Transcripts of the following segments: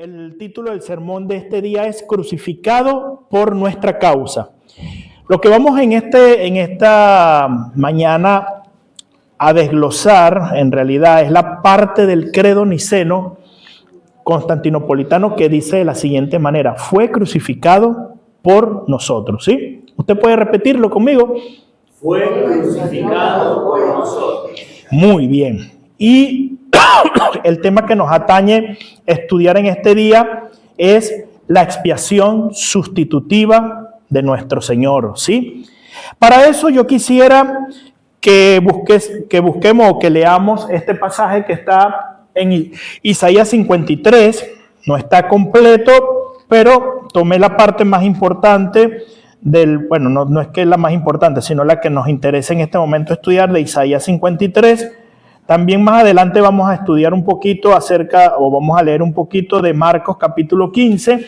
El título del sermón de este día es Crucificado por nuestra causa. Lo que vamos en esta mañana a desglosar, en realidad, es la parte del credo niceno constantinopolitano que dice de la siguiente manera: fue crucificado por nosotros. ¿Sí? ¿Usted puede repetirlo conmigo? Fue crucificado por nosotros. Muy bien. Y el tema que nos atañe estudiar en este día es la expiación sustitutiva de nuestro Señor, ¿sí? Para eso yo quisiera que busquemos o que leamos este pasaje que está en Isaías 53. No está completo, pero tomé la parte más importante no es que es la más importante, sino la que nos interesa en este momento estudiar, de Isaías 53. También más adelante vamos a estudiar un poquito vamos a leer un poquito de Marcos capítulo 15,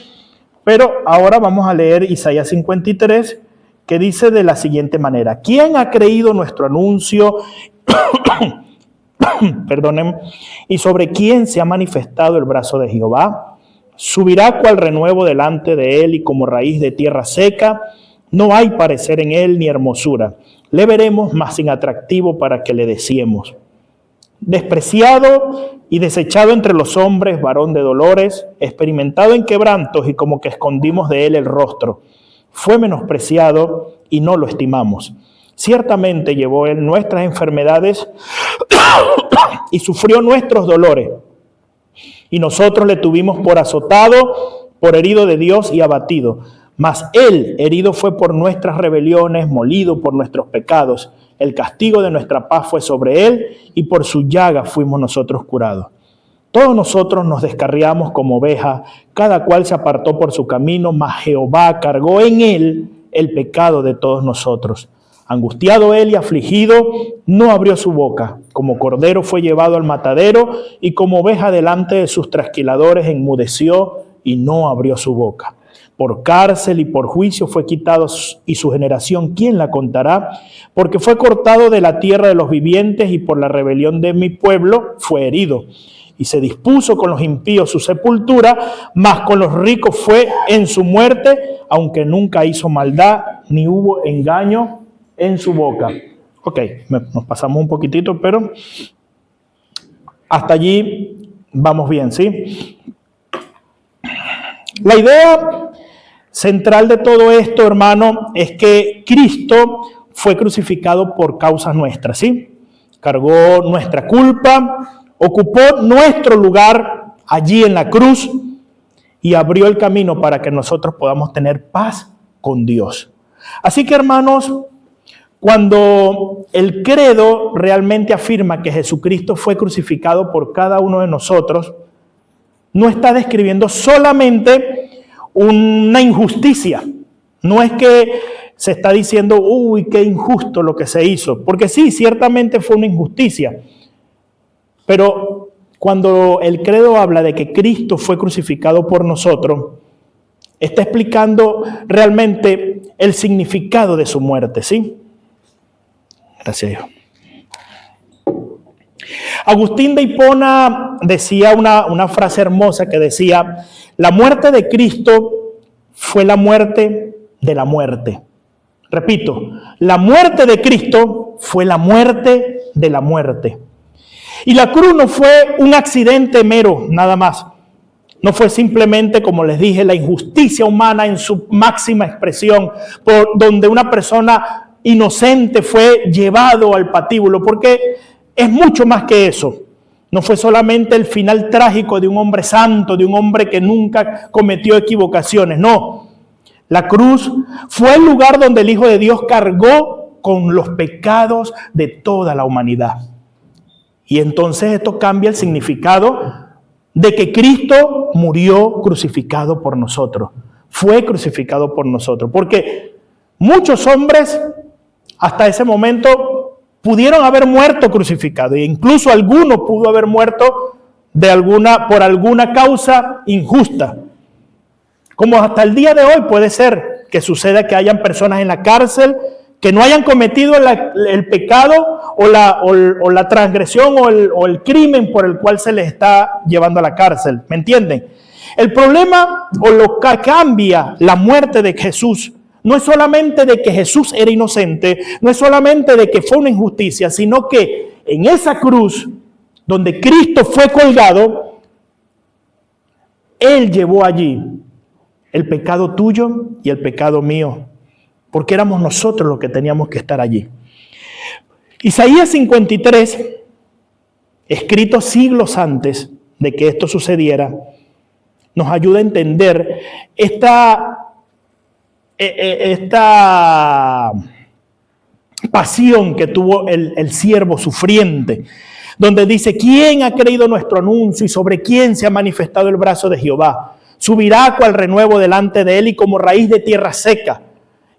pero ahora vamos a leer Isaías 53, que dice de la siguiente manera: ¿Quién ha creído nuestro anuncio? Perdonen. ¿Y sobre quién se ha manifestado el brazo de Jehová? Subirá cual renuevo delante de él, y como raíz de tierra seca. No hay parecer en él ni hermosura. Le veremos, mas sin atractivo para que le deseemos. Despreciado y desechado entre los hombres, varón de dolores, experimentado en quebrantos, y como que escondimos de él el rostro. Fue menospreciado y no lo estimamos. Ciertamente llevó él nuestras enfermedades y sufrió nuestros dolores. Y nosotros le tuvimos por azotado, por herido de Dios y abatido. Mas él herido fue por nuestras rebeliones, molido por nuestros pecados. El castigo de nuestra paz fue sobre él, y por su llaga fuimos nosotros curados. Todos nosotros nos descarriamos como ovejas, cada cual se apartó por su camino, mas Jehová cargó en él el pecado de todos nosotros. Angustiado él y afligido, no abrió su boca. Como cordero fue llevado al matadero, y como oveja delante de sus trasquiladores enmudeció y no abrió su boca. Por cárcel y por juicio fue quitado, y su generación, ¿quién la contará? Porque fue cortado de la tierra de los vivientes, y por la rebelión de mi pueblo fue herido. Y se dispuso con los impíos su sepultura, mas con los ricos fue en su muerte, aunque nunca hizo maldad, ni hubo engaño en su boca. Ok, nos pasamos un poquitito, pero hasta allí vamos bien, ¿sí? La idea central de todo esto, hermano, es que Cristo fue crucificado por causas nuestras, ¿sí? Cargó nuestra culpa, ocupó nuestro lugar allí en la cruz y abrió el camino para que nosotros podamos tener paz con Dios. Así que, hermanos, cuando el credo realmente afirma que Jesucristo fue crucificado por cada uno de nosotros, no está describiendo solamente una injusticia. No es que se está diciendo, uy, qué injusto lo que se hizo, porque sí, ciertamente fue una injusticia. Pero cuando el credo habla de que Cristo fue crucificado por nosotros, está explicando realmente el significado de su muerte, ¿sí? Gracias, Dios. Agustín de Hipona decía una frase hermosa que decía: la muerte de Cristo fue la muerte de la muerte. Repito, la muerte de Cristo fue la muerte de la muerte. Y la cruz no fue un accidente mero, nada más. No fue simplemente, como les dije, la injusticia humana en su máxima expresión, por donde una persona inocente fue llevado al patíbulo, porque es mucho más que eso. No fue solamente el final trágico de un hombre santo, de un hombre que nunca cometió equivocaciones. No, la cruz fue el lugar donde el Hijo de Dios cargó con los pecados de toda la humanidad. Y entonces esto cambia el significado de que Cristo murió crucificado por nosotros. Fue crucificado por nosotros. Porque muchos hombres hasta ese momento pudieron haber muerto crucificados, e incluso alguno pudo haber muerto por alguna causa injusta. Como hasta el día de hoy puede ser que suceda que hayan personas en la cárcel que no hayan cometido el pecado o la transgresión o el crimen por el cual se les está llevando a la cárcel. ¿Me entienden? El problema o lo que cambia la muerte de Jesús no es solamente de que Jesús era inocente, no es solamente de que fue una injusticia, sino que en esa cruz donde Cristo fue colgado, Él llevó allí el pecado tuyo y el pecado mío, porque éramos nosotros los que teníamos que estar allí. Isaías 53, escrito siglos antes de que esto sucediera, nos ayuda a entender esta pasión que tuvo el siervo sufriente, donde dice: ¿quién ha creído nuestro anuncio y sobre quién se ha manifestado el brazo de Jehová? Subirá cual renuevo delante de él y como raíz de tierra seca.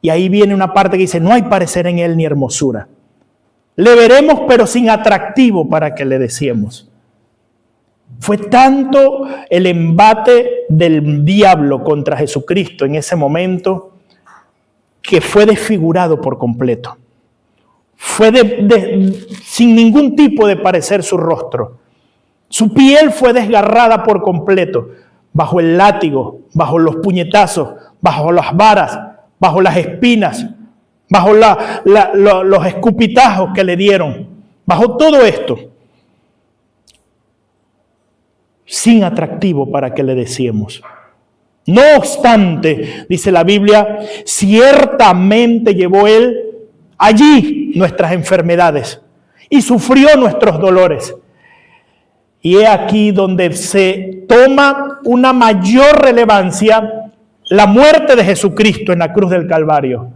Y ahí viene una parte que dice: no hay parecer en él ni hermosura. Le veremos pero sin atractivo para que le deseemos. Fue tanto el embate del diablo contra Jesucristo en ese momento que fue desfigurado por completo. Fue sin ningún tipo de parecer su rostro. Su piel fue desgarrada por completo, bajo el látigo, bajo los puñetazos, bajo las varas, bajo las espinas, bajo los escupitajos que le dieron, bajo todo esto, sin atractivo para que le deseemos. No obstante, dice la Biblia, ciertamente llevó él allí nuestras enfermedades y sufrió nuestros dolores. Y he aquí donde se toma una mayor relevancia la muerte de Jesucristo en la cruz del Calvario.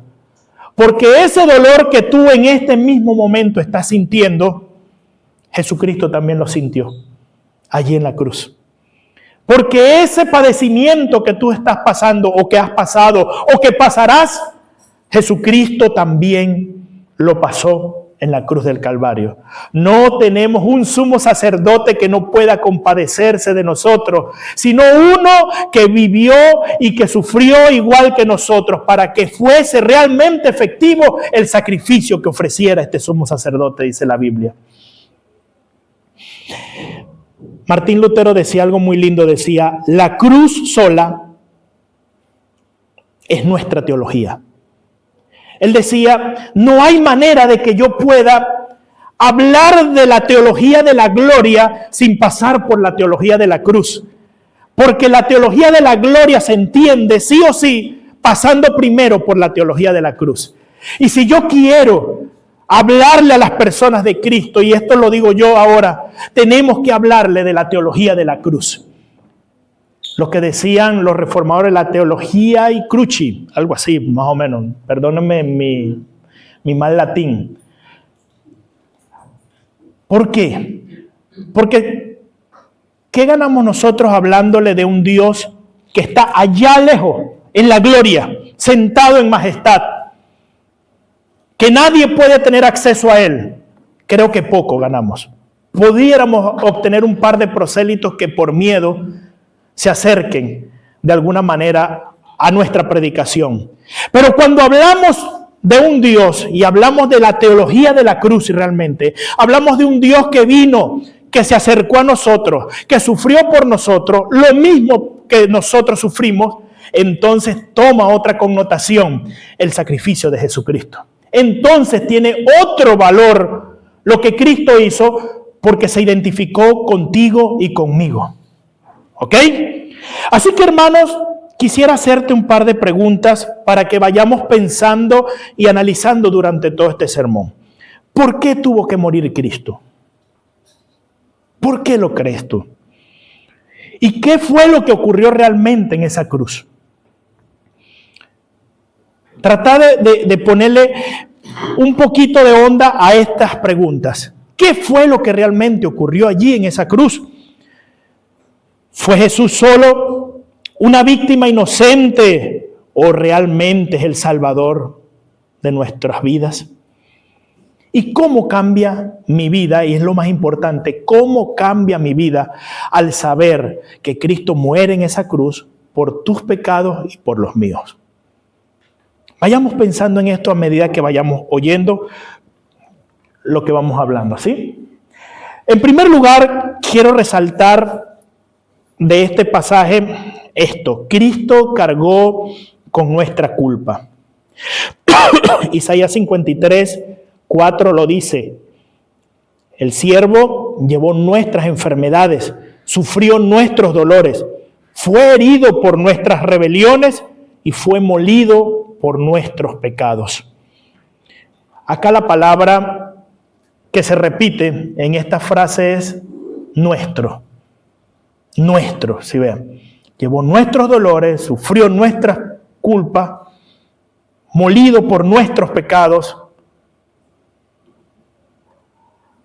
Porque ese dolor que tú en este mismo momento estás sintiendo, Jesucristo también lo sintió allí en la cruz. Porque ese padecimiento que tú estás pasando o que has pasado o que pasarás, Jesucristo también lo pasó en la cruz del Calvario. No tenemos un sumo sacerdote que no pueda compadecerse de nosotros, sino uno que vivió y que sufrió igual que nosotros para que fuese realmente efectivo el sacrificio que ofreciera este sumo sacerdote, dice la Biblia. Martín Lutero decía algo muy lindo, decía: la cruz sola es nuestra teología. Él decía: no hay manera de que yo pueda hablar de la teología de la gloria sin pasar por la teología de la cruz. Porque la teología de la gloria se entiende sí o sí pasando primero por la teología de la cruz. Y si yo quiero hablarle a las personas de Cristo, y esto lo digo yo ahora, tenemos que hablarle de la teología de la cruz. Lo que decían los reformadores, la teología y cruci, algo así, más o menos. Perdónenme mi mal latín. ¿Por qué? Porque ¿qué ganamos nosotros hablándole de un Dios que está allá lejos, en la gloria, sentado en majestad, que nadie puede tener acceso a él? Creo que poco ganamos. Pudiéramos obtener un par de prosélitos que por miedo se acerquen de alguna manera a nuestra predicación. Pero cuando hablamos de un Dios y hablamos de la teología de la cruz, y realmente hablamos de un Dios que vino, que se acercó a nosotros, que sufrió por nosotros lo mismo que nosotros sufrimos, entonces toma otra connotación el sacrificio de Jesucristo. Entonces tiene otro valor lo que Cristo hizo, porque se identificó contigo y conmigo. ¿Ok? Así que, hermanos, quisiera hacerte un par de preguntas para que vayamos pensando y analizando durante todo este sermón. ¿Por qué tuvo que morir Cristo? ¿Por qué lo crees tú? ¿Y qué fue lo que ocurrió realmente en esa cruz? Trata de ponerle un poquito de onda a estas preguntas. ¿Qué fue lo que realmente ocurrió allí en esa cruz? ¿Fue Jesús solo una víctima inocente o realmente es el Salvador de nuestras vidas? ¿Y cómo cambia mi vida? Y es lo más importante, ¿cómo cambia mi vida al saber que Cristo muere en esa cruz por tus pecados y por los míos? Vayamos pensando en esto a medida que vayamos oyendo lo que vamos hablando, ¿sí? En primer lugar, quiero resaltar de este pasaje esto: Cristo cargó con nuestra culpa. Isaías 53:4 lo dice: el siervo llevó nuestras enfermedades, sufrió nuestros dolores, fue herido por nuestras rebeliones y fue molido por nuestros pecados. Acá la palabra que se repite en esta frase es nuestro. Nuestro, si vean. Llevó nuestros dolores, sufrió nuestras culpas, molido por nuestros pecados,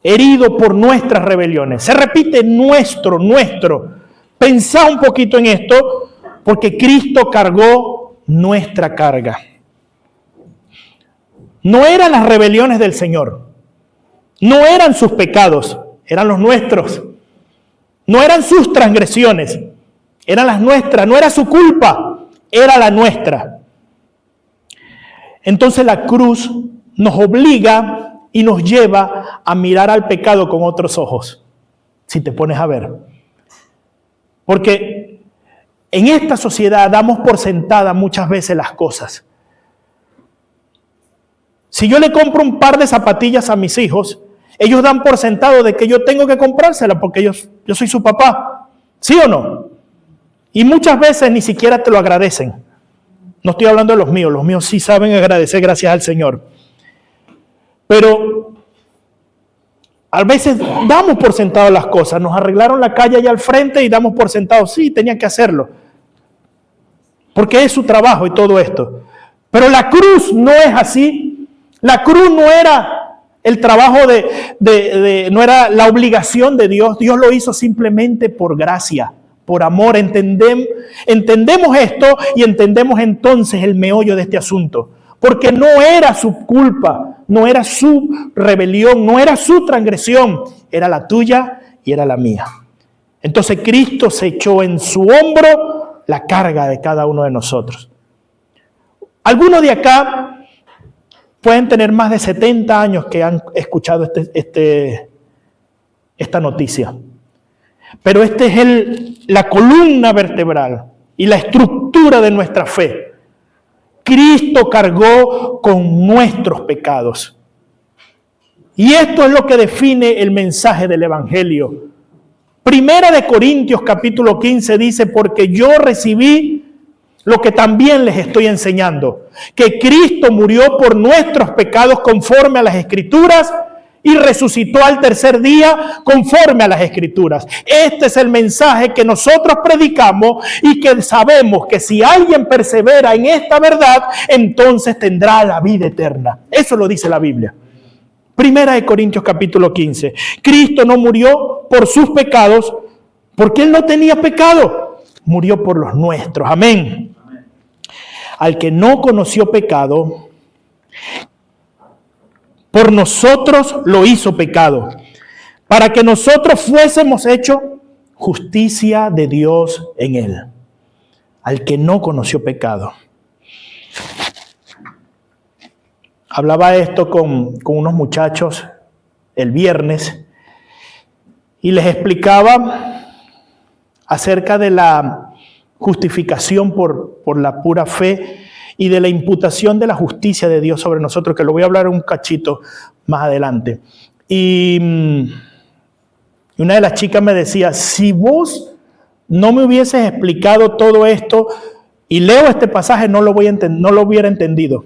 herido por nuestras rebeliones. Se repite nuestro. Pensá un poquito en esto, porque Cristo cargó nuestra carga. No eran las rebeliones del Señor, no eran sus pecados, eran los nuestros. No eran sus transgresiones, eran las nuestras. No era su culpa, era la nuestra. Entonces la cruz nos obliga y nos lleva a mirar al pecado con otros ojos, si te pones a ver. Porque en esta sociedad damos por sentada muchas veces las cosas. Si yo le compro un par de zapatillas a mis hijos, ellos dan por sentado de que yo tengo que comprárselas porque yo soy su papá. ¿Sí o no? Y muchas veces ni siquiera te lo agradecen. No estoy hablando de los míos sí saben agradecer, gracias al Señor. Pero a veces damos por sentado las cosas. Nos arreglaron la calle allá al frente y damos por sentado, sí, tenían que hacerlo, porque es su trabajo y todo esto. Pero la cruz no es así. La cruz no era el trabajo no era la obligación de Dios. Dios lo hizo simplemente por gracia, por amor. Entendemos esto y entendemos entonces el meollo de este asunto. Porque no era su culpa, no era su rebelión, no era su transgresión, era la tuya y era la mía. Entonces Cristo se echó en su hombro la carga de cada uno de nosotros. Algunos de acá pueden tener más de 70 años que han escuchado esta noticia. Pero esta es la columna vertebral y la estructura de nuestra fe. Cristo cargó con nuestros pecados. Y esto es lo que define el mensaje del Evangelio. Primera de Corintios capítulo 15 dice: porque yo recibí lo que también les estoy enseñando, que Cristo murió por nuestros pecados conforme a las Escrituras y resucitó al tercer día conforme a las Escrituras. Este es el mensaje que nosotros predicamos y que sabemos que si alguien persevera en esta verdad, entonces tendrá la vida eterna. Eso lo dice la Biblia. Primera de Corintios capítulo 15. Cristo no murió por sus pecados porque Él no tenía pecado. Murió por los nuestros. Amén. Al que no conoció pecado, por nosotros lo hizo pecado, para que nosotros fuésemos hechos justicia de Dios en Él. Al que no conoció pecado. Hablaba esto con unos muchachos el viernes y les explicaba acerca de la justificación por la pura fe y de la imputación de la justicia de Dios sobre nosotros, que lo voy a hablar un cachito más adelante. Y una de las chicas me decía: si vos no me hubieses explicado todo esto y leo este pasaje, no lo hubiera entendido.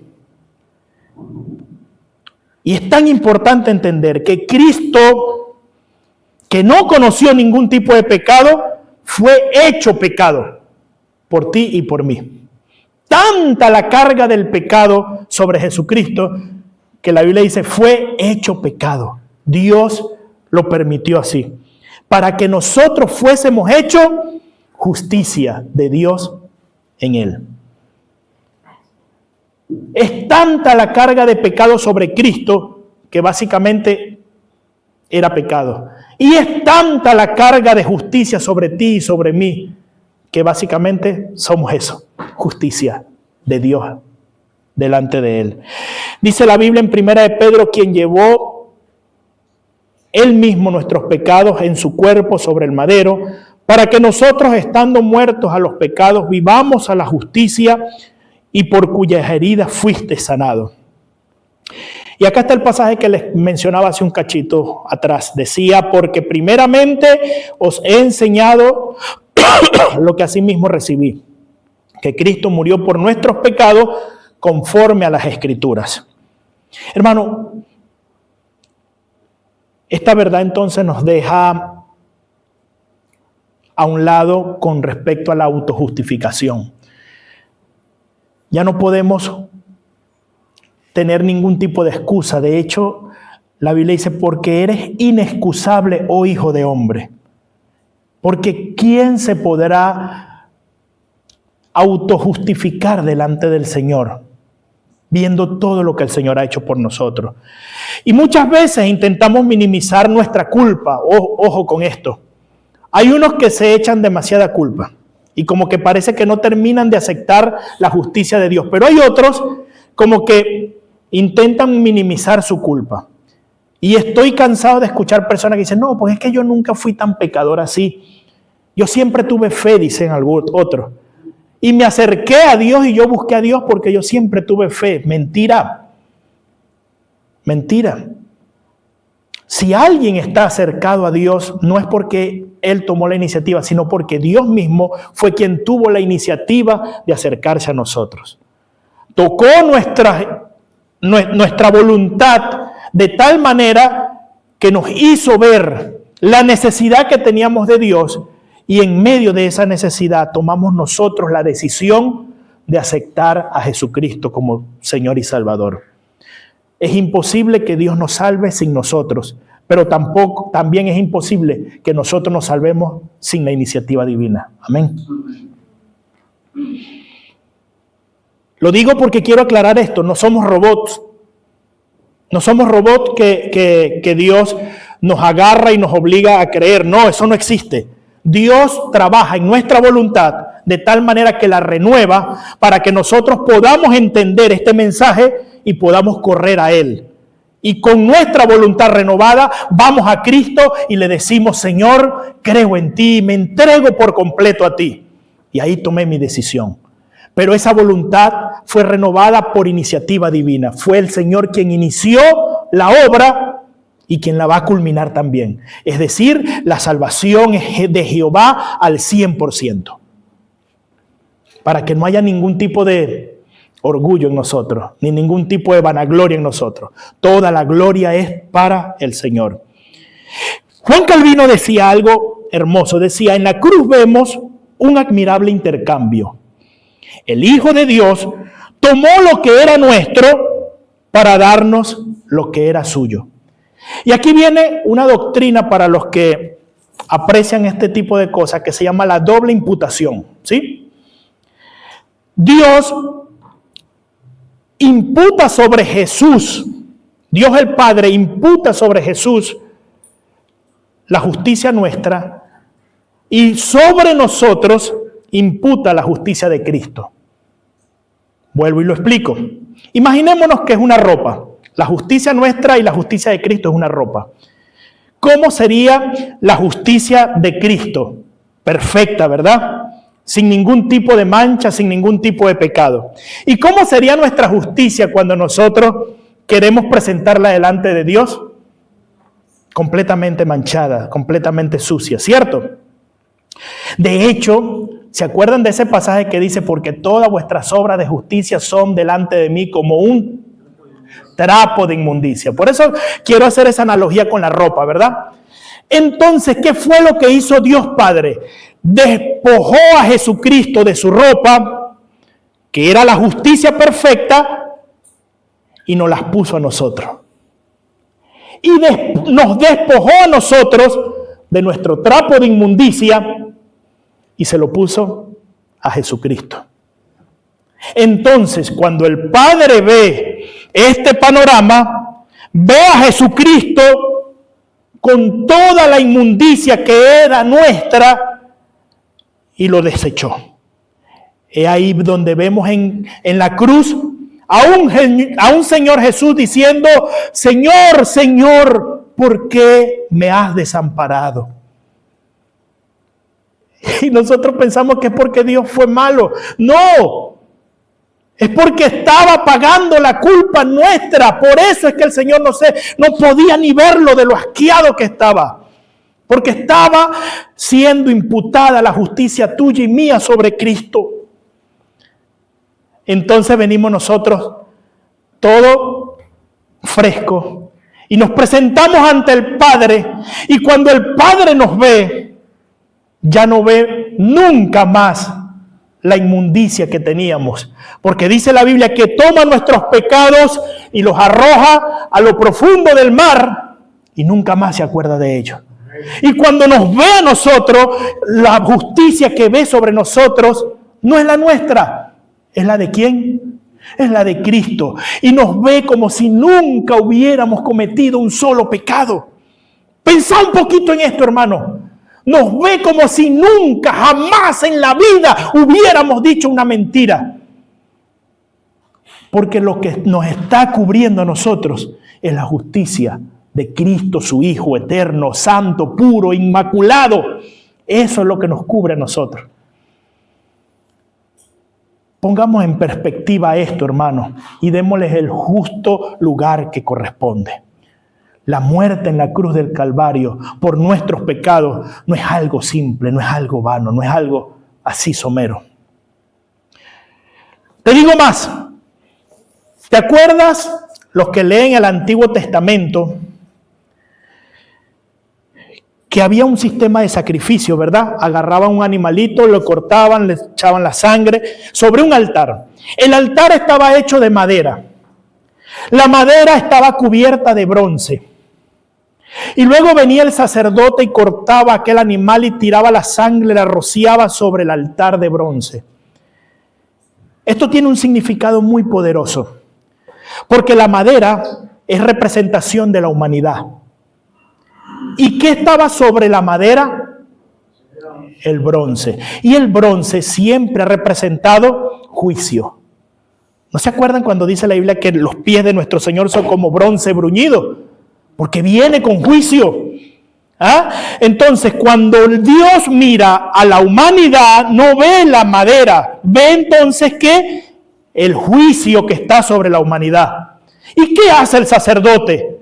Y es tan importante entender que Cristo, que no conoció ningún tipo de pecado, fue hecho pecado por ti y por mí. Tanta la carga del pecado sobre Jesucristo que la Biblia dice fue hecho pecado. Dios lo permitió así, para que nosotros fuésemos hechos justicia de Dios en Él. Es tanta la carga de pecado sobre Cristo que básicamente era pecado. Y es tanta la carga de justicia sobre ti y sobre mí que básicamente somos eso, justicia de Dios delante de Él. Dice la Biblia en 1 de Pedro: quien llevó Él mismo nuestros pecados en su cuerpo sobre el madero, para que nosotros, estando muertos a los pecados, vivamos a la justicia, y por cuyas heridas fuiste sanado. Y acá está el pasaje que les mencionaba hace un cachito atrás. Decía, porque primeramente os he enseñado lo que asimismo recibí, que Cristo murió por nuestros pecados conforme a las Escrituras. Hermano, esta verdad entonces nos deja a un lado con respecto a la autojustificación. Ya no podemos tener ningún tipo de excusa. De hecho, la Biblia dice, porque eres inexcusable, oh hijo de hombre. Porque ¿quién se podrá autojustificar delante del Señor, viendo todo lo que el Señor ha hecho por nosotros? Y muchas veces intentamos minimizar nuestra culpa. Ojo con esto. Hay unos que se echan demasiada culpa y como que parece que no terminan de aceptar la justicia de Dios. Pero hay otros como que intentan minimizar su culpa. Y estoy cansado de escuchar personas que dicen, no, pues es que yo nunca fui tan pecador así. Yo siempre tuve fe, dicen otros. Y me acerqué a Dios y yo busqué a Dios porque yo siempre tuve fe. Mentira. Mentira. Si alguien está acercado a Dios, no es porque Él tomó la iniciativa, sino porque Dios mismo fue quien tuvo la iniciativa de acercarse a nosotros. Tocó nuestra voluntad de tal manera que nos hizo ver la necesidad que teníamos de Dios, y en medio de esa necesidad tomamos nosotros la decisión de aceptar a Jesucristo como Señor y Salvador. Es imposible que Dios nos salve sin nosotros, pero también es imposible que nosotros nos salvemos sin la iniciativa divina. Amén. Lo digo porque quiero aclarar esto, no somos robots. No somos robots que Dios nos agarra y nos obliga a creer. No, eso no existe. Dios trabaja en nuestra voluntad de tal manera que la renueva para que nosotros podamos entender este mensaje y podamos correr a Él. Y con nuestra voluntad renovada vamos a Cristo y le decimos, Señor, creo en ti, me entrego por completo a ti. Y ahí tomé mi decisión. Pero esa voluntad fue renovada por iniciativa divina. Fue el Señor quien inició la obra y quien la va a culminar también. Es decir, la salvación es de Jehová al 100%. Para que no haya ningún tipo de orgullo en nosotros, ni ningún tipo de vanagloria en nosotros. Toda la gloria es para el Señor. Juan Calvino decía algo hermoso. Decía, en la cruz vemos un admirable intercambio. El Hijo de Dios tomó lo que era nuestro para darnos lo que era suyo. Y aquí viene una doctrina para los que aprecian este tipo de cosas que se llama la doble imputación, ¿sí? Dios imputa sobre Jesús, Dios el Padre imputa sobre Jesús la justicia nuestra y sobre nosotros imputa la justicia de Cristo. Vuelvo y lo explico. Imaginémonos que es una ropa. La justicia nuestra y la justicia de Cristo es una ropa. ¿Cómo sería la justicia de Cristo? Perfecta, ¿verdad? Sin ningún tipo de mancha, sin ningún tipo de pecado. ¿Y cómo sería nuestra justicia cuando nosotros queremos presentarla delante de Dios? Completamente manchada, completamente sucia, ¿cierto? De hecho, ¿se acuerdan de ese pasaje que dice, porque todas vuestras obras de justicia son delante de mí como un trapo de inmundicia? Por eso quiero hacer esa analogía con la ropa, ¿verdad? Entonces, ¿qué fue lo que hizo Dios Padre? Despojó a Jesucristo de su ropa, que era la justicia perfecta, y nos las puso a nosotros. Y nos despojó a nosotros de nuestro trapo de inmundicia y se lo puso a Jesucristo. Entonces, cuando el Padre ve este panorama, ve a Jesucristo con toda la inmundicia que era nuestra y lo desechó. Es ahí donde vemos en la cruz a un Señor Jesús diciendo, Señor, Señor, ¿por qué me has desamparado? Y nosotros pensamos que es porque Dios fue malo. No, es porque estaba pagando la culpa nuestra. Por eso es que el Señor no podía ni verlo de lo asqueado que estaba. Porque estaba siendo imputada la justicia tuya y mía sobre Cristo. Entonces venimos nosotros todo fresco y nos presentamos ante el Padre, y cuando el Padre nos ve, ya no ve nunca más la inmundicia que teníamos, porque dice la Biblia que toma nuestros pecados y los arroja a lo profundo del mar y nunca más se acuerda de ellos. Y cuando nos ve a nosotros, la justicia que ve sobre nosotros no es la nuestra, es la de ¿quién? Es la de Cristo. Y nos ve como si nunca hubiéramos cometido un solo pecado. Pensá un poquito en esto, hermano. Nos ve como si nunca, jamás en la vida hubiéramos dicho una mentira. Porque lo que nos está cubriendo a nosotros es la justicia de Cristo, su Hijo eterno, santo, puro, inmaculado. Eso es lo que nos cubre a nosotros. Pongamos en perspectiva esto, hermano, y démosles el justo lugar que corresponde. La muerte en la cruz del Calvario por nuestros pecados no es algo simple, no es algo vano, no es algo así somero. Te digo más. ¿Te acuerdas los que leen el Antiguo Testamento? Que había un sistema de sacrificio, ¿verdad? Agarraban un animalito, lo cortaban, le echaban la sangre sobre un altar. El altar estaba hecho de madera. La madera estaba cubierta de bronce. Y luego venía el sacerdote y cortaba aquel animal y tiraba la sangre, la rociaba sobre el altar de bronce. Esto tiene un significado muy poderoso, porque la madera es representación de la humanidad. ¿Y qué estaba sobre la madera? El bronce. Y el bronce siempre ha representado juicio. ¿No se acuerdan cuando dice la Biblia que los pies de nuestro Señor son como bronce bruñido? Porque viene con juicio. ¿Ah? Entonces, cuando Dios mira a la humanidad, no ve la madera, ve entonces que el juicio que está sobre la humanidad. ¿Y qué hace el sacerdote?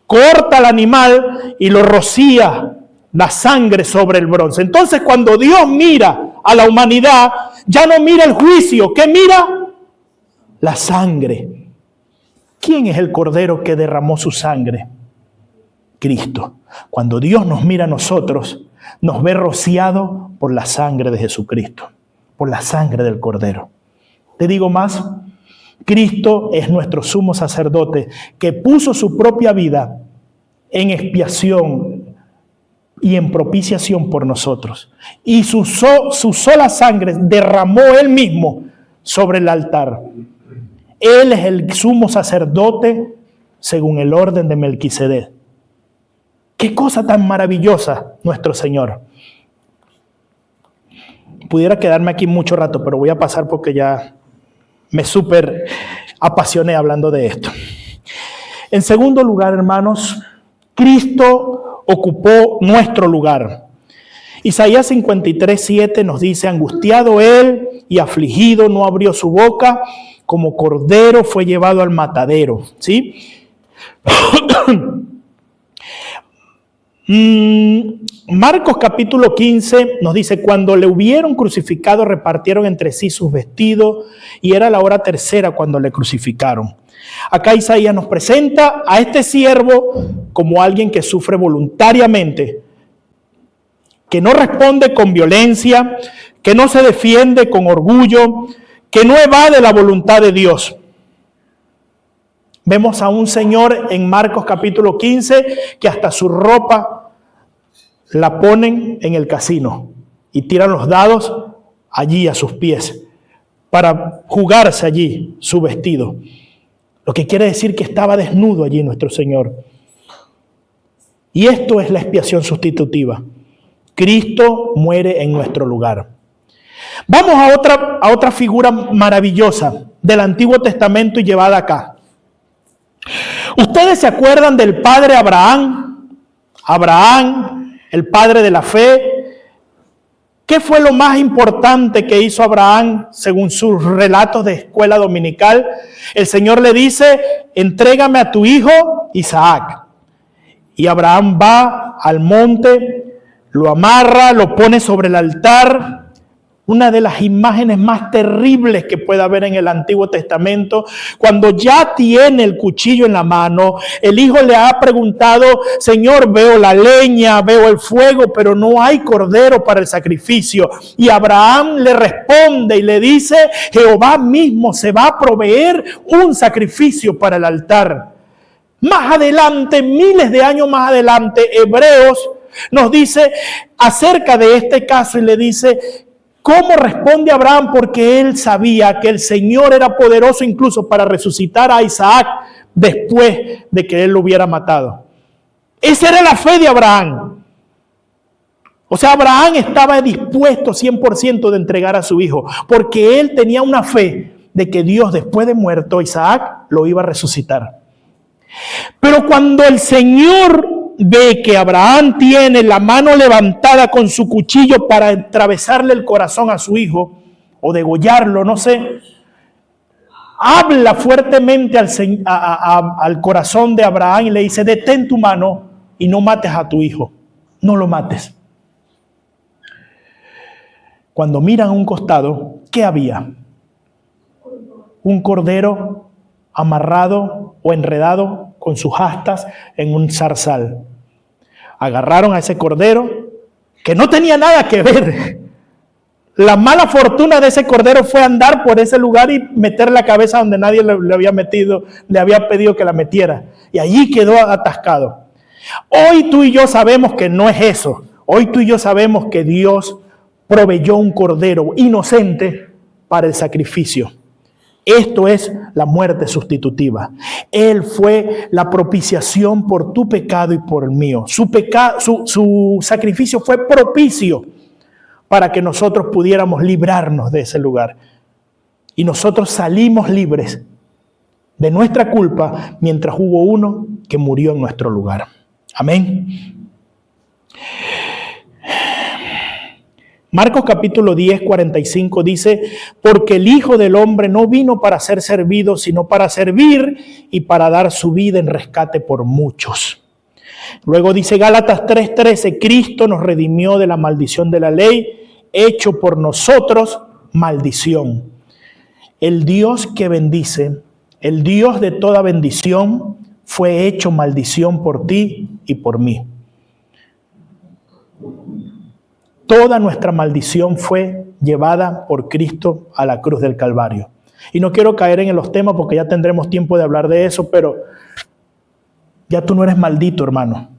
Corta al animal y lo rocía la sangre sobre el bronce. Entonces, cuando Dios mira a la humanidad, ya no mira el juicio. ¿Qué mira? La sangre. ¿Quién es el cordero que derramó su sangre? Cristo. Cuando Dios nos mira a nosotros, nos ve rociado por la sangre de Jesucristo, por la sangre del cordero. Te digo más. Cristo es nuestro sumo sacerdote que puso su propia vida en expiación y en propiciación por nosotros. Y su sola sangre derramó él mismo sobre el altar. Él es el sumo sacerdote según el orden de Melquisedec. Qué cosa tan maravillosa nuestro Señor. Pudiera quedarme aquí mucho rato, pero voy a pasar porque ya me súper apasioné hablando de esto. En segundo lugar, hermanos, Cristo ocupó nuestro lugar. Isaías 53:7 nos dice: angustiado él y afligido, no abrió su boca, como cordero fue llevado al matadero. ¿Sí? Marcos capítulo 15 nos dice: cuando le hubieron crucificado, repartieron entre sí sus vestidos, y era la hora tercera cuando le crucificaron. Acá Isaías nos presenta a este siervo como alguien que sufre voluntariamente, que no responde con violencia, que no se defiende con orgullo, que no evade la voluntad de Dios. Vemos a un señor en Marcos capítulo 15 que hasta su ropa la ponen en el casino y tiran los dados allí a sus pies para jugarse allí su vestido. Lo que quiere decir que estaba desnudo allí nuestro Señor. Y esto es la expiación sustitutiva. Cristo muere en nuestro lugar. Vamos a otra figura maravillosa del Antiguo Testamento y llevada acá. ¿Ustedes se acuerdan del padre Abraham? Abraham, el padre de la fe. ¿Qué fue lo más importante que hizo Abraham según sus relatos de escuela dominical? El Señor le dice, entrégame a tu hijo Isaac. Y Abraham va al monte, lo amarra, lo pone sobre el altar. Una de las imágenes más terribles que puede haber en el Antiguo Testamento. Cuando ya tiene el cuchillo en la mano, el hijo le ha preguntado, Señor, veo la leña, veo el fuego, pero no hay cordero para el sacrificio. Y Abraham le responde y le dice, Jehová mismo se va a proveer un sacrificio para el altar. Más adelante, miles de años más adelante, Hebreos nos dice acerca de este caso y le dice, ¿cómo responde Abraham? Porque él sabía que el Señor era poderoso incluso para resucitar a Isaac después de que él lo hubiera matado. Esa era la fe de Abraham. O sea, Abraham estaba dispuesto 100% de entregar a su hijo, porque él tenía una fe de que Dios, después de muerto Isaac, lo iba a resucitar. Pero cuando el Señor ve que Abraham tiene la mano levantada con su cuchillo para atravesarle el corazón a su hijo o degollarlo, no sé, habla fuertemente al corazón de Abraham y le dice, detén tu mano y no mates a tu hijo, no lo mates. Cuando miran a un costado, ¿qué había? Un cordero amarrado o enredado con sus astas en un zarzal. Agarraron a ese cordero que no tenía nada que ver. La mala fortuna de ese cordero fue andar por ese lugar y meter la cabeza donde nadie le había pedido que la metiera. Y allí quedó atascado. Hoy tú y yo sabemos que no es eso. Hoy tú y yo sabemos que Dios proveyó un cordero inocente para el sacrificio. Esto es la muerte sustitutiva. Él fue la propiciación por tu pecado y por el mío. Su sacrificio fue propicio para que nosotros pudiéramos librarnos de ese lugar. Y nosotros salimos libres de nuestra culpa mientras hubo uno que murió en nuestro lugar. Amén. Marcos capítulo 10, 45 dice, porque el Hijo del Hombre no vino para ser servido, sino para servir y para dar su vida en rescate por muchos. Luego dice Gálatas 3:13, Cristo nos redimió de la maldición de la ley, hecho por nosotros maldición. El Dios que bendice, el Dios de toda bendición, fue hecho maldición por ti y por mí. Toda nuestra maldición fue llevada por Cristo a la cruz del Calvario. Y no quiero caer en los temas porque ya tendremos tiempo de hablar de eso, pero ya tú no eres maldito, hermano.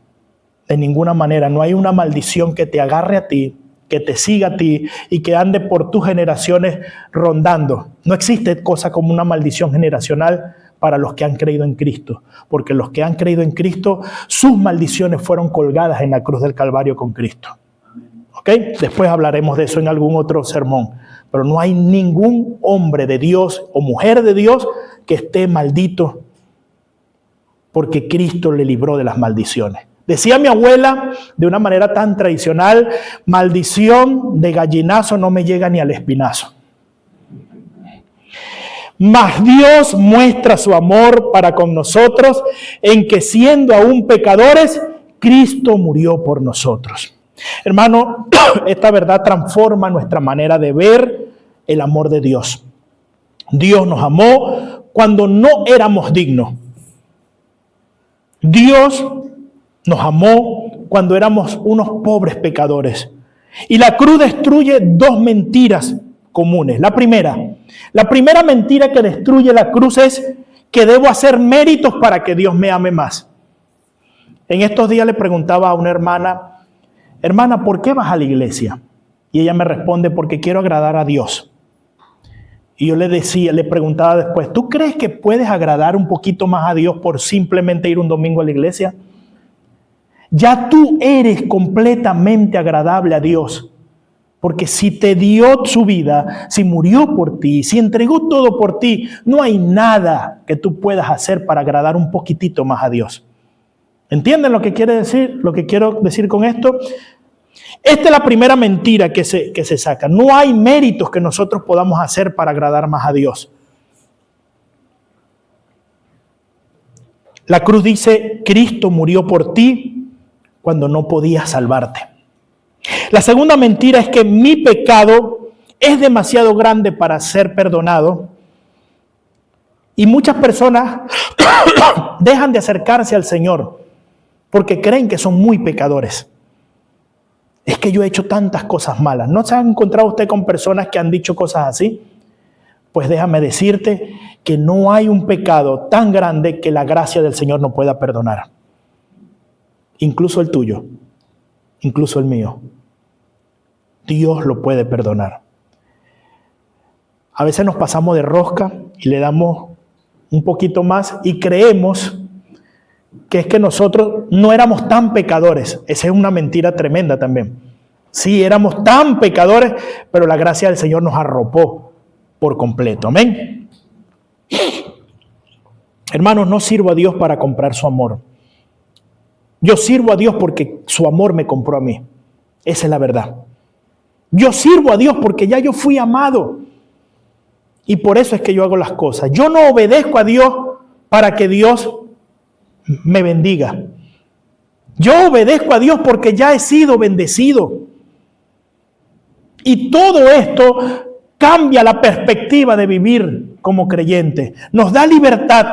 De ninguna manera. No hay una maldición que te agarre a ti, que te siga a ti y que ande por tus generaciones rondando. No existe cosa como una maldición generacional para los que han creído en Cristo. Porque los que han creído en Cristo, sus maldiciones fueron colgadas en la cruz del Calvario con Cristo. ¿Okay? Después hablaremos de eso en algún otro sermón. Pero no hay ningún hombre de Dios o mujer de Dios que esté maldito porque Cristo le libró de las maldiciones. Decía mi abuela de una manera tan tradicional, maldición de gallinazo no me llega ni al espinazo. Mas Dios muestra su amor para con nosotros en que siendo aún pecadores, Cristo murió por nosotros. Hermano, esta verdad transforma nuestra manera de ver el amor de Dios. Dios nos amó cuando no éramos dignos. Dios nos amó cuando éramos unos pobres pecadores. Y la cruz destruye dos mentiras comunes. La primera mentira que destruye la cruz es que debo hacer méritos para que Dios me ame más. En estos días le preguntaba a una hermana, ¿por qué vas a la iglesia? Y ella me responde, porque quiero agradar a Dios. Y yo le preguntaba después, ¿tú crees que puedes agradar un poquito más a Dios por simplemente ir un domingo a la iglesia? Ya tú eres completamente agradable a Dios. Porque si te dio su vida, si murió por ti, si entregó todo por ti, no hay nada que tú puedas hacer para agradar un poquitito más a Dios. ¿Entienden lo que quiere decir? Lo que quiero decir con esto. Esta es la primera mentira que se saca. No hay méritos que nosotros podamos hacer para agradar más a Dios. La cruz dice, Cristo murió por ti cuando no podía salvarte. La segunda mentira es que mi pecado es demasiado grande para ser perdonado. Y muchas personas dejan de acercarse al Señor porque creen que son muy pecadores. Es que yo he hecho tantas cosas malas. ¿No se ha encontrado usted con personas que han dicho cosas así? Pues déjame decirte que no hay un pecado tan grande que la gracia del Señor no pueda perdonar. Incluso el tuyo, incluso el mío. Dios lo puede perdonar. A veces nos pasamos de rosca y le damos un poquito más y creemos que es que nosotros no éramos tan pecadores. Esa es una mentira tremenda también. Sí, éramos tan pecadores, pero la gracia del Señor nos arropó por completo. Amén. Hermanos, no sirvo a Dios para comprar su amor. Yo sirvo a Dios porque su amor me compró a mí. Esa es la verdad. Yo sirvo a Dios porque ya yo fui amado. Y por eso es que yo hago las cosas. Yo no obedezco a Dios para que Dios me bendiga. Yo obedezco a Dios porque ya he sido bendecido. Y todo esto cambia la perspectiva de vivir como creyente. Nos da libertad.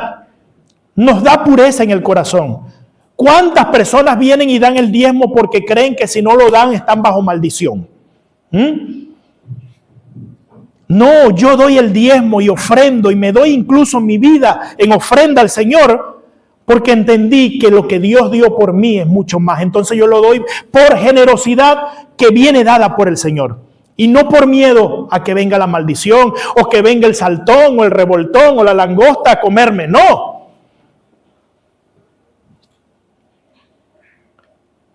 Nos da pureza en el corazón. ¿Cuántas personas vienen y dan el diezmo porque creen que si no lo dan están bajo maldición? No, yo doy el diezmo y ofrendo y me doy incluso mi vida en ofrenda al Señor porque entendí que lo que Dios dio por mí es mucho más. Entonces yo lo doy por generosidad que viene dada por el Señor. Y no por miedo a que venga la maldición o que venga el saltón o el revoltón o la langosta a comerme. No.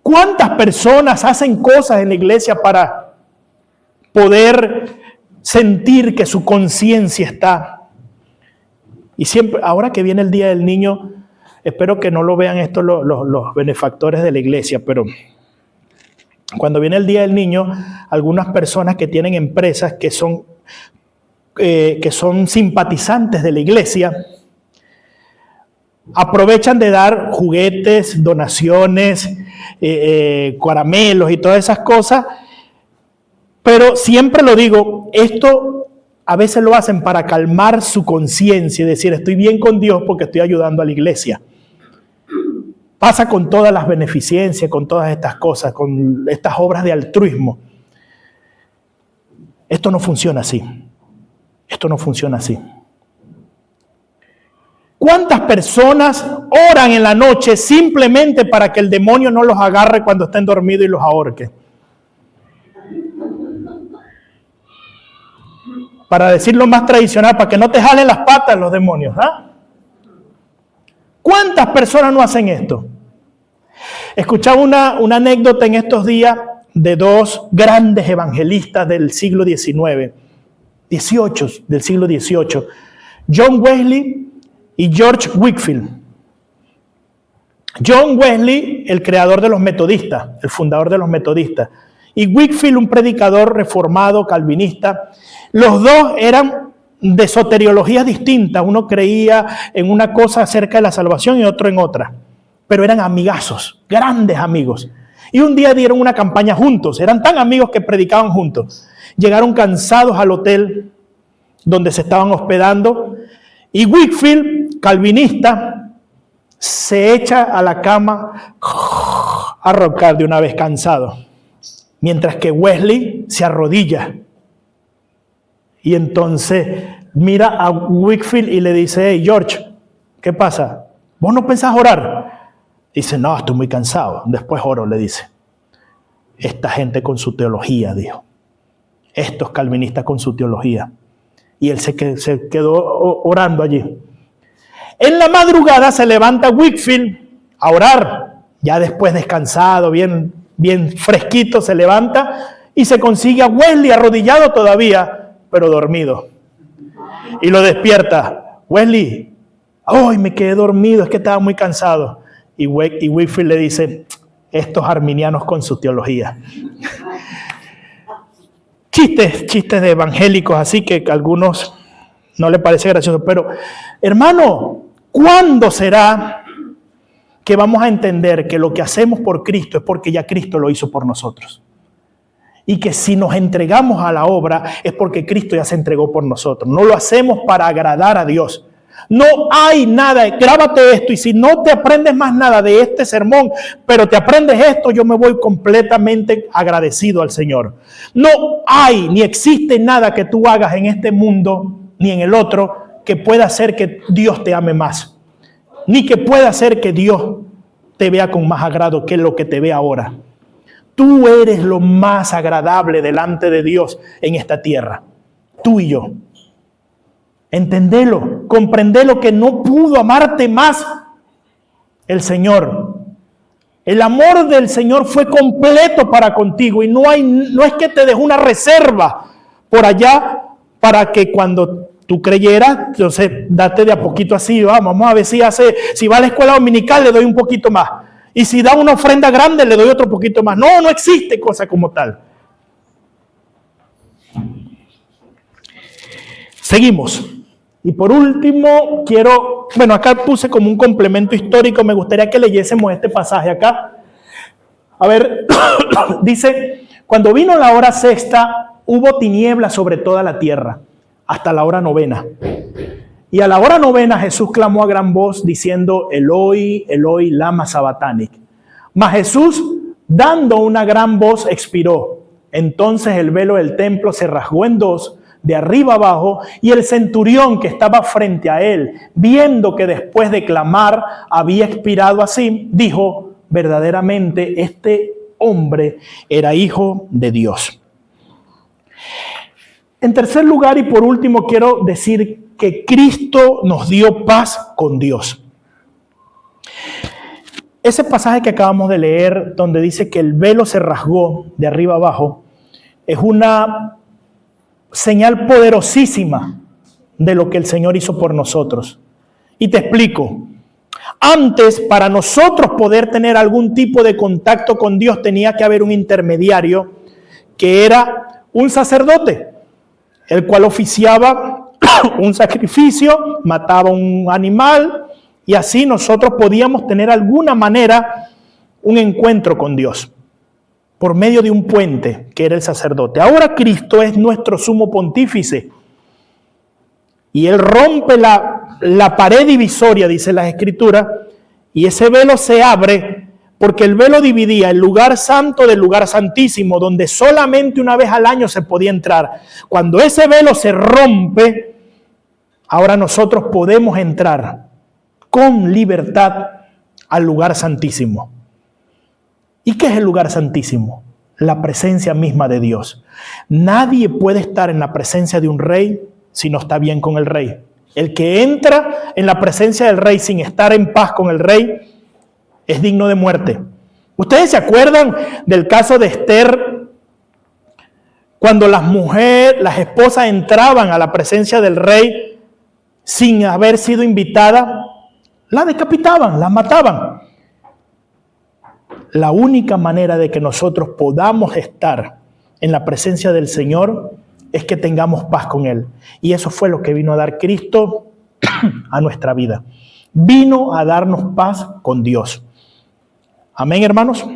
¿Cuántas personas hacen cosas en la iglesia para poder sentir que su conciencia está? Y siempre, ahora que viene el Día del Niño, espero que no lo vean esto los benefactores de la iglesia, pero cuando viene el Día del Niño, algunas personas que tienen empresas que son simpatizantes de la iglesia, aprovechan de dar juguetes, donaciones, caramelos y todas esas cosas, pero siempre lo digo, esto a veces lo hacen para calmar su conciencia y decir, estoy bien con Dios porque estoy ayudando a la iglesia. Pasa con todas las beneficencias, con todas estas cosas, con estas obras de altruismo. Esto no funciona así. Esto no funciona así. ¿Cuántas personas oran en la noche simplemente para que el demonio no los agarre cuando estén dormidos y los ahorque? Para decirlo más tradicional, para que no te jalen las patas los demonios. ¿Cuántas personas no hacen esto? Escuchaba una anécdota en estos días de dos grandes evangelistas del siglo XIX, del siglo XVIII, John Wesley y George Whitefield. John Wesley, el creador de los metodistas, el fundador de los metodistas, y Whitefield, un predicador reformado, calvinista. Los dos eran de soteriologías distintas. Uno creía en una cosa acerca de la salvación y otro en otra. Pero eran amigazos, grandes amigos. Y un día dieron una campaña juntos. Eran tan amigos que predicaban juntos. Llegaron cansados al hotel donde se estaban hospedando. Y Whitefield, calvinista, se echa a la cama a roncar de una vez cansado. Mientras que Wesley se arrodilla. Y entonces mira a Whitefield y le dice, hey George, ¿qué pasa? ¿Vos no pensás orar? Dice, no, estoy muy cansado. Después oro, le dice. Esta gente con su teología, dijo. Estos calvinistas con su teología. Y él se quedó orando allí. En la madrugada se levanta Whitefield a orar. Ya después descansado, bien fresquito, se levanta y se consigue a Wesley arrodillado todavía, pero dormido. Y lo despierta. Wesley, hoy me quedé dormido, es que estaba muy cansado. Y Whitefield le dice, estos arminianos con su teología. Chistes de evangélicos, así que a algunos no les parece gracioso. Pero, hermano, ¿cuándo será que vamos a entender que lo que hacemos por Cristo es porque ya Cristo lo hizo por nosotros? Y que si nos entregamos a la obra es porque Cristo ya se entregó por nosotros. No lo hacemos para agradar a Dios. No hay nada, grábate esto, y si no te aprendes más nada de este sermón, pero te aprendes esto, yo me voy completamente agradecido al Señor. No hay ni existe nada que tú hagas en este mundo ni en el otro que pueda hacer que Dios te ame más, ni que pueda hacer que Dios te vea con más agrado que lo que te ve ahora. Tú eres lo más agradable delante de Dios en esta tierra, tú y yo. Entendelo, comprendelo, que no pudo amarte más el Señor. El amor del Señor fue completo para contigo y no es que te dejó una reserva por allá para que cuando tú creyeras, entonces date de a poquito así, vamos a ver si va a la escuela dominical, le doy un poquito más. Y si da una ofrenda grande, le doy otro poquito más. No existe cosa como tal. Seguimos. Y por último, acá puse como un complemento histórico, me gustaría que leyésemos este pasaje acá. A ver, dice, cuando vino la hora sexta, hubo tinieblas sobre toda la tierra, hasta la hora novena. Y a la hora novena Jesús clamó a gran voz, diciendo, Eloi, Eloi, lama sabachthani. Mas Jesús, dando una gran voz, expiró. Entonces el velo del templo se rasgó en dos, de arriba abajo, y el centurión que estaba frente a él, viendo que después de clamar había expirado así, dijo, verdaderamente este hombre era hijo de Dios. En tercer lugar y por último, quiero decir que Cristo nos dio paz con Dios. Ese pasaje que acabamos de leer, donde dice que el velo se rasgó de arriba abajo, es una señal poderosísima de lo que el Señor hizo por nosotros. Y te explico. Antes, para nosotros poder tener algún tipo de contacto con Dios, tenía que haber un intermediario que era un sacerdote, el cual oficiaba un sacrificio, mataba un animal y así nosotros podíamos tener alguna manera un encuentro con Dios por medio de un puente que era el sacerdote. Ahora Cristo es nuestro sumo pontífice y Él rompe la pared divisoria, dice la Escritura, y ese velo se abre porque el velo dividía el lugar santo del lugar santísimo, donde solamente una vez al año se podía entrar. Cuando ese velo se rompe, ahora nosotros podemos entrar con libertad al lugar santísimo. ¿Y qué es el lugar santísimo? La presencia misma de Dios. Nadie puede estar en la presencia de un rey si no está bien con el rey. El que entra en la presencia del rey sin estar en paz con el rey es digno de muerte. ¿Ustedes se acuerdan del caso de Esther? Cuando las esposas entraban a la presencia del rey sin haber sido invitadas, la decapitaban, la mataban. La única manera de que nosotros podamos estar en la presencia del Señor es que tengamos paz con Él. Y eso fue lo que vino a dar Cristo a nuestra vida. Vino a darnos paz con Dios. Amén, hermanos.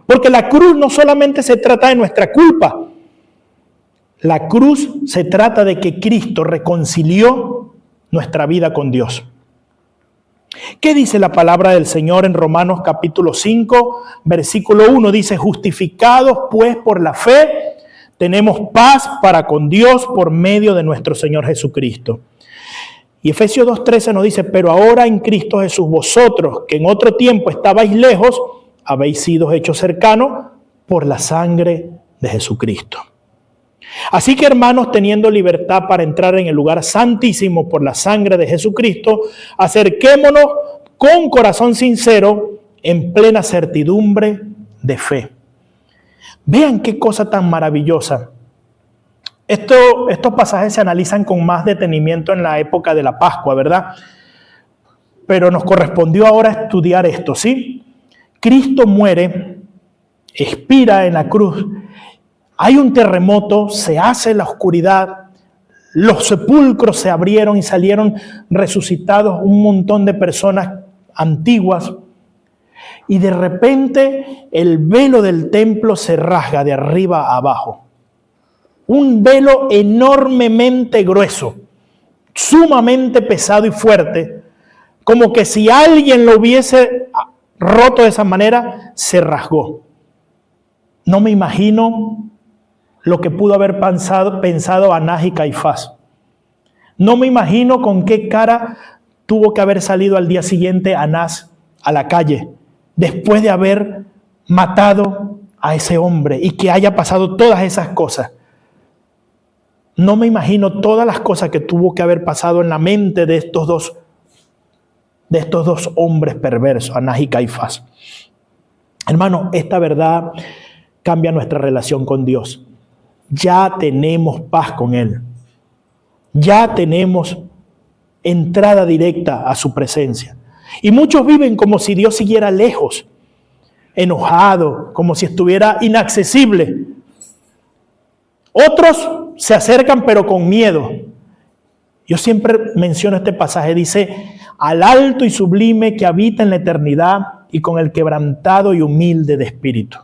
Porque la cruz no solamente se trata de nuestra culpa. La cruz se trata de que Cristo reconcilió nuestra vida con Dios. ¿Qué dice la palabra del Señor en Romanos capítulo 5, versículo 1? Dice, justificados pues por la fe, tenemos paz para con Dios por medio de nuestro Señor Jesucristo. Y Efesios 2:13 nos dice, pero ahora en Cristo Jesús vosotros, que en otro tiempo estabais lejos, habéis sido hechos cercanos por la sangre de Jesucristo. Así que, hermanos, teniendo libertad para entrar en el lugar santísimo por la sangre de Jesucristo, acerquémonos con corazón sincero, en plena certidumbre de fe. Vean qué cosa tan maravillosa. Estos pasajes se analizan con más detenimiento en la época de la Pascua, ¿verdad? pero nos correspondió ahora estudiar esto, ¿sí? Cristo muere, expira en la cruz, hay un terremoto, se hace la oscuridad, los sepulcros se abrieron y salieron resucitados un montón de personas antiguas, y de repente el velo del templo se rasga de arriba a abajo. Un velo enormemente grueso, sumamente pesado y fuerte, como que si alguien lo hubiese roto de esa manera, se rasgó. No me imagino lo que pudo haber pensado Anás y Caifás. No me imagino con qué cara tuvo que haber salido al día siguiente Anás a la calle, después de haber matado a ese hombre y que haya pasado todas esas cosas. No me imagino todas las cosas que tuvo que haber pasado en la mente de estos dos hombres perversos, Anás y Caifás. Hermano, esta verdad cambia nuestra relación con Dios. Ya tenemos paz con Él. Ya tenemos entrada directa a su presencia. Y muchos viven como si Dios siguiera lejos, enojado, como si estuviera inaccesible. Otros se acercan pero con miedo. Yo siempre menciono este pasaje, dice, al alto y sublime que habita en la eternidad y con el quebrantado y humilde de espíritu.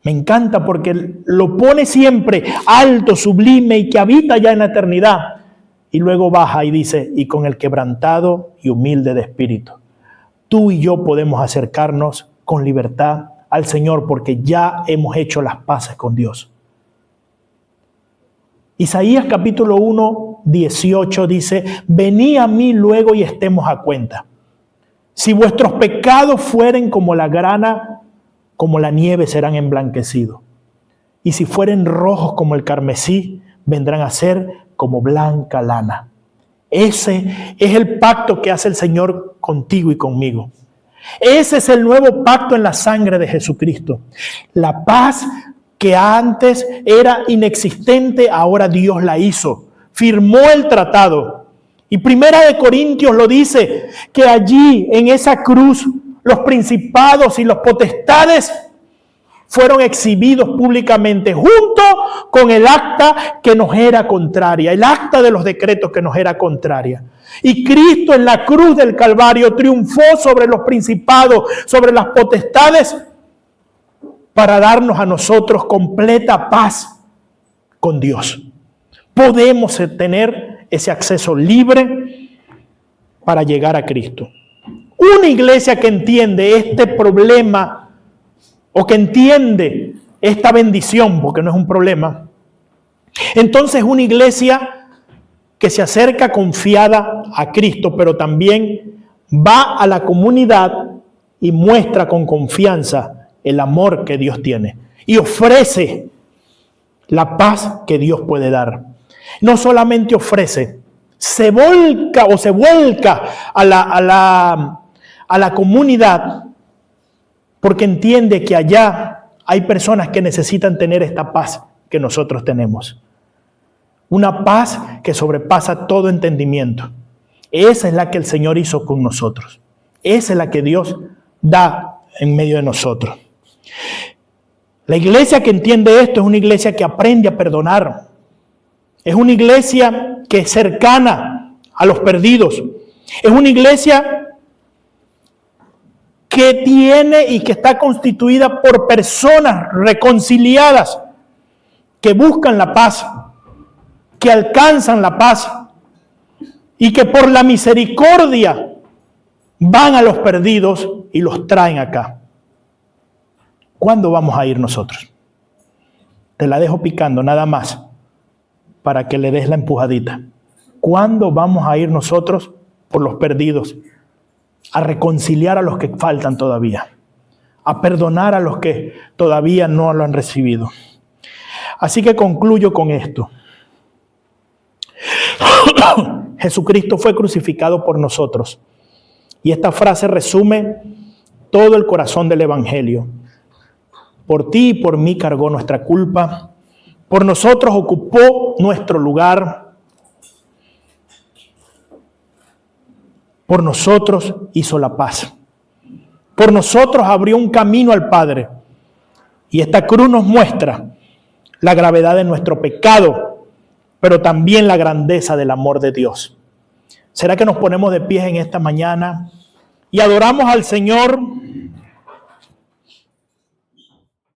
Me encanta porque lo pone siempre alto, sublime y que habita ya en la eternidad. Y luego baja y dice, y con el quebrantado y humilde de espíritu. Tú y yo podemos acercarnos con libertad al Señor porque ya hemos hecho las paces con Dios. Isaías capítulo 1, 18 dice, venid a mí luego y estemos a cuenta. Si vuestros pecados fueren como la grana, como la nieve serán emblanquecidos. Y si fueren rojos como el carmesí, vendrán a ser como blanca lana. Ese es el pacto que hace el Señor contigo y conmigo. Ese es el nuevo pacto en la sangre de Jesucristo. La paz que antes era inexistente, ahora Dios la hizo. Firmó el tratado. Y Primera de Corintios lo dice, que allí en esa cruz los principados y los potestades fueron exhibidos públicamente junto con el acta que nos era contraria, el acta de los decretos que nos era contraria. Y Cristo en la cruz del Calvario triunfó sobre los principados, sobre las potestades, para darnos a nosotros completa paz con Dios. Podemos tener ese acceso libre para llegar a Cristo. Una iglesia que entiende este problema o que entiende esta bendición, porque no es un problema, entonces una iglesia que se acerca confiada a Cristo, pero también va a la comunidad y muestra con confianza el amor que Dios tiene y ofrece la paz que Dios puede dar. No solamente ofrece, se vuelca a la comunidad porque entiende que allá hay personas que necesitan tener esta paz que nosotros tenemos. Una paz que sobrepasa todo entendimiento. Esa es la que el Señor hizo con nosotros. Esa es la que Dios da en medio de nosotros. La iglesia que entiende esto es una iglesia que aprende a perdonar. Es una iglesia que es cercana a los perdidos. Es una iglesia que tiene y que está constituida por personas reconciliadas que buscan la paz, que alcanzan la paz y que por la misericordia van a los perdidos y los traen acá. ¿Cuándo vamos a ir nosotros? Te la dejo picando nada más para que le des la empujadita. ¿Cuándo vamos a ir nosotros por los perdidos? A reconciliar a los que faltan todavía, a perdonar a los que todavía no lo han recibido. Así que concluyo con esto. Jesucristo fue crucificado por nosotros. Y esta frase resume todo el corazón del Evangelio. Por ti y por mí cargó nuestra culpa. Por nosotros ocupó nuestro lugar. Por nosotros hizo la paz. Por nosotros abrió un camino al Padre. Y esta cruz nos muestra la gravedad de nuestro pecado, pero también la grandeza del amor de Dios. ¿Será que nos ponemos de pie en esta mañana y adoramos al Señor